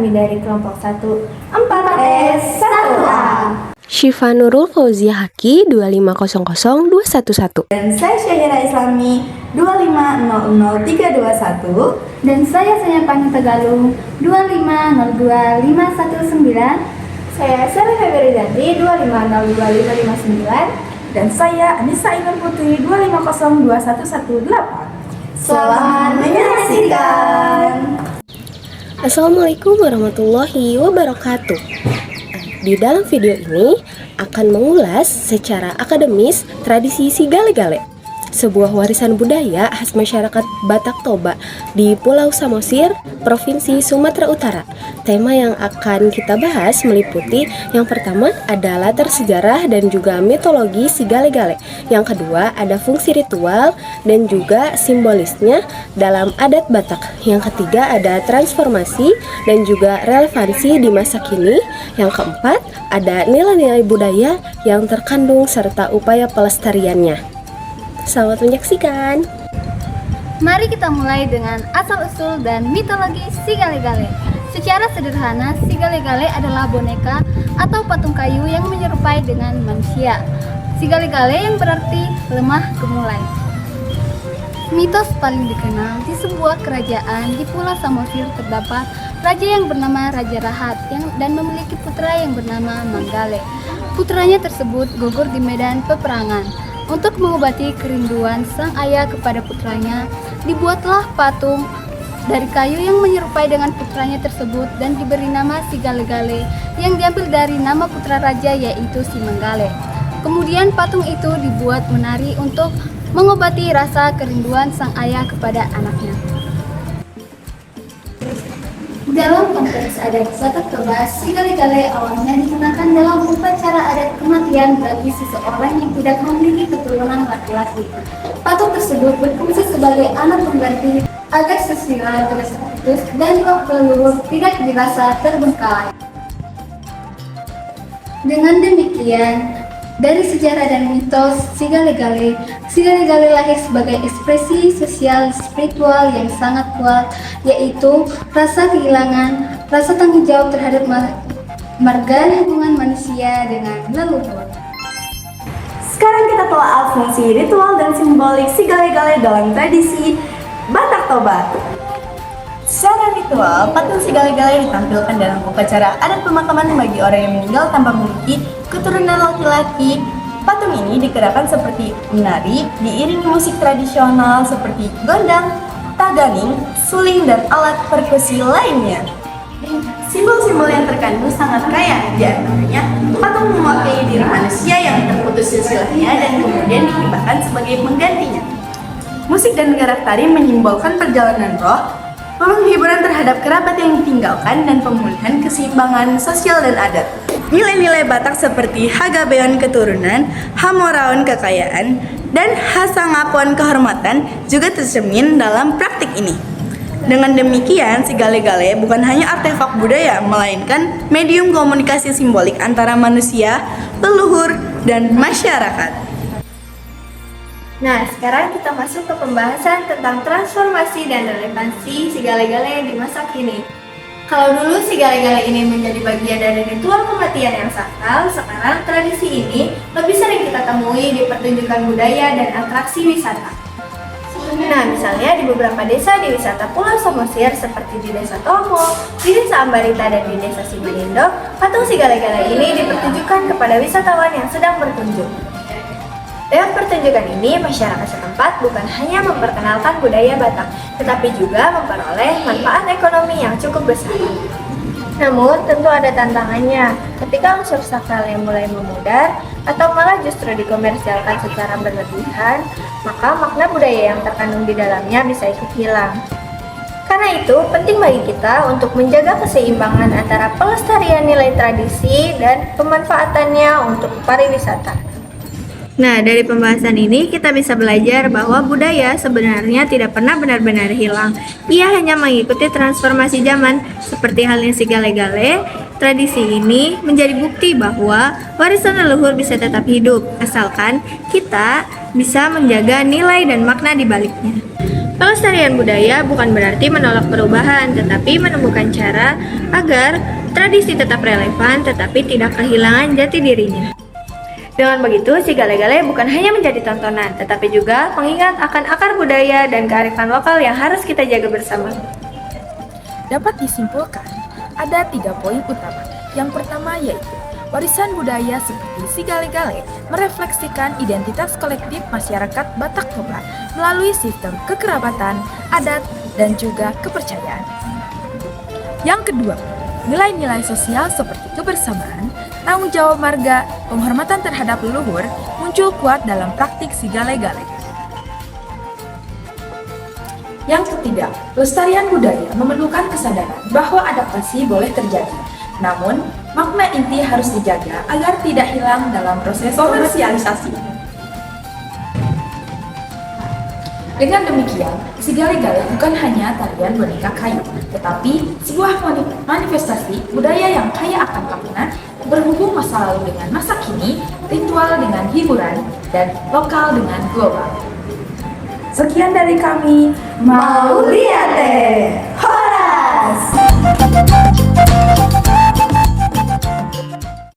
kami dari kelompok 1 4S 1A. Syifa Nurul Fauzia Haki 2500211. Dan saya Syahira Islami 2500321. Dan saya Pani Tegalung 2502519. Saya Sarah Febrianti 2502559. Dan saya Anissa Ainur Putri 2502118. Selamat menyaksikan. Assalamualaikum warahmatullahi wabarakatuh. Di dalam video ini akan mengulas secara akademis tradisi Si Gale-Gale, sebuah warisan budaya khas masyarakat Batak Toba di Pulau Samosir, Provinsi Sumatera Utara. Tema yang akan kita bahas meliputi yang pertama ada latar sejarah dan juga mitologi Si Gale-Gale. Yang kedua ada fungsi ritual dan juga simbolisnya dalam adat Batak. Yang ketiga ada transformasi dan juga relevansi di masa kini. Yang keempat ada nilai-nilai budaya yang terkandung serta upaya pelestariannya. Selamat menyaksikan. Mari kita mulai dengan asal-usul dan mitologi Si Gale-Gale. Secara sederhana, Si Gale-Gale adalah boneka atau patung kayu yang menyerupai dengan manusia. Si Gale-Gale yang berarti lemah gemulai. Mitos paling dikenal di sebuah kerajaan di Pulau Samosir terdapat raja yang bernama Raja Rahat dan memiliki putra yang bernama Manggale. Putranya tersebut gugur di medan peperangan. Untuk mengobati kerinduan sang ayah kepada putranya, dibuatlah patung dari kayu yang menyerupai dengan putranya tersebut dan diberi nama Si Gale-Gale yang diambil dari nama putra raja yaitu Si Manggale. Kemudian patung itu dibuat menari untuk mengobati rasa kerinduan sang ayah kepada anaknya. Dalam konteks adat Batak Toba, Si Gale-Gale awalnya digunakan dalam upacara adat kematian bagi seseorang yang tidak memiliki keturunan laki-laki. Patung tersebut berfungsi sebagai anak pengganti agar sesila terus dan roh leluhur tidak dirasa terbengkalai. Dengan demikian, dari sejarah dan mitos Si Gale-Gale lahir sebagai ekspresi sosial spiritual yang sangat kuat, yaitu rasa kehilangan, rasa tanggung jawab terhadap marga hubungan manusia dengan leluhur. Sekarang kita telah fungsi ritual dan simbolik Si Gale-Gale dalam tradisi Batak Toba. Secara ritual, patung Si Gale-Gale ditampilkan dalam upacara adat pemakaman bagi orang yang meninggal tanpa memiliki keturunan laki-laki. Patung ini digerakkan seperti menari, diiringi musik tradisional seperti gondang, taganing, suling, dan alat perkusi lainnya. Simbol-simbol yang terkandung sangat kaya, di antaranya patung mewakili diri manusia yang terputus silsilahnya dan kemudian dihibahkan sebagai penggantinya. Musik dan gerak tari menyimbolkan perjalanan roh, penghiburan terhadap kerabat yang ditinggalkan, dan pemulihan keseimbangan sosial dan adat. Nilai-nilai Batak seperti Hagabeon keturunan, Hamoraon kekayaan, dan Hasangapon kehormatan juga tercermin dalam praktik ini. Dengan demikian, Si Gale-Gale bukan hanya artefak budaya, melainkan medium komunikasi simbolik antara manusia, leluhur, dan masyarakat. Nah, sekarang kita masuk ke pembahasan tentang transformasi dan relevansi Si Gale-Gale di masa kini. Kalau dulu Si Gale-Gale ini menjadi bagian dari ritual kematian yang sakral, sekarang tradisi ini lebih sering kita temui di pertunjukan budaya dan atraksi wisata. Nah, misalnya di beberapa desa di wisata Pulau Samosir seperti di Desa Tomo, di Desa Ambarita, dan di Desa Simanindo, patung Si Gale-Gale ini dipertunjukkan kepada wisatawan yang sedang berkunjung. Dengan pertunjukan ini, masyarakat setempat bukan hanya memperkenalkan budaya Batak, tetapi juga memperoleh manfaat ekonomi yang cukup besar. Namun, tentu ada tantangannya. Ketika unsur sakralnya mulai memudar, atau malah justru dikomersialkan secara berlebihan, maka makna budaya yang terkandung di dalamnya bisa ikut hilang. Karena itu, penting bagi kita untuk menjaga keseimbangan antara pelestarian nilai tradisi dan pemanfaatannya untuk pariwisata. Nah, dari pembahasan ini kita bisa belajar bahwa budaya sebenarnya tidak pernah benar-benar hilang. Ia hanya mengikuti transformasi zaman. Seperti halnya Si Gale-Gale, tradisi ini menjadi bukti bahwa warisan leluhur bisa tetap hidup, asalkan kita bisa menjaga nilai dan makna di baliknya. Pelestarian budaya bukan berarti menolak perubahan, tetapi menemukan cara agar tradisi tetap relevan tetapi tidak kehilangan jati dirinya. Dengan begitu, si Gale-Gale bukan hanya menjadi tontonan, tetapi juga pengingat akan akar budaya dan kearifan lokal yang harus kita jaga bersama. Dapat disimpulkan, ada 3 poin utama. Yang pertama yaitu, warisan budaya seperti si Gale-Gale merefleksikan identitas kolektif masyarakat Batak Toba melalui sistem kekerabatan, adat, dan juga kepercayaan. Yang kedua, nilai-nilai sosial seperti kebersamaan, tanggung jawab marga, penghormatan terhadap leluhur muncul kuat dalam praktik si Gale-Gale. Yang ketiga, pelestarian budaya memerlukan kesadaran bahwa adaptasi boleh terjadi. Namun, makna inti harus dijaga agar tidak hilang dalam proses komersialisasi. Dengan demikian, si Gale-Gale bukan hanya tarian boneka kayu, tetapi sebuah manifestasi budaya yang kaya akan makna, berhubung masa lalu dengan masa kini, ritual dengan hiburan, dan lokal dengan global. Sekian dari kami, mau lihat deh, Horas!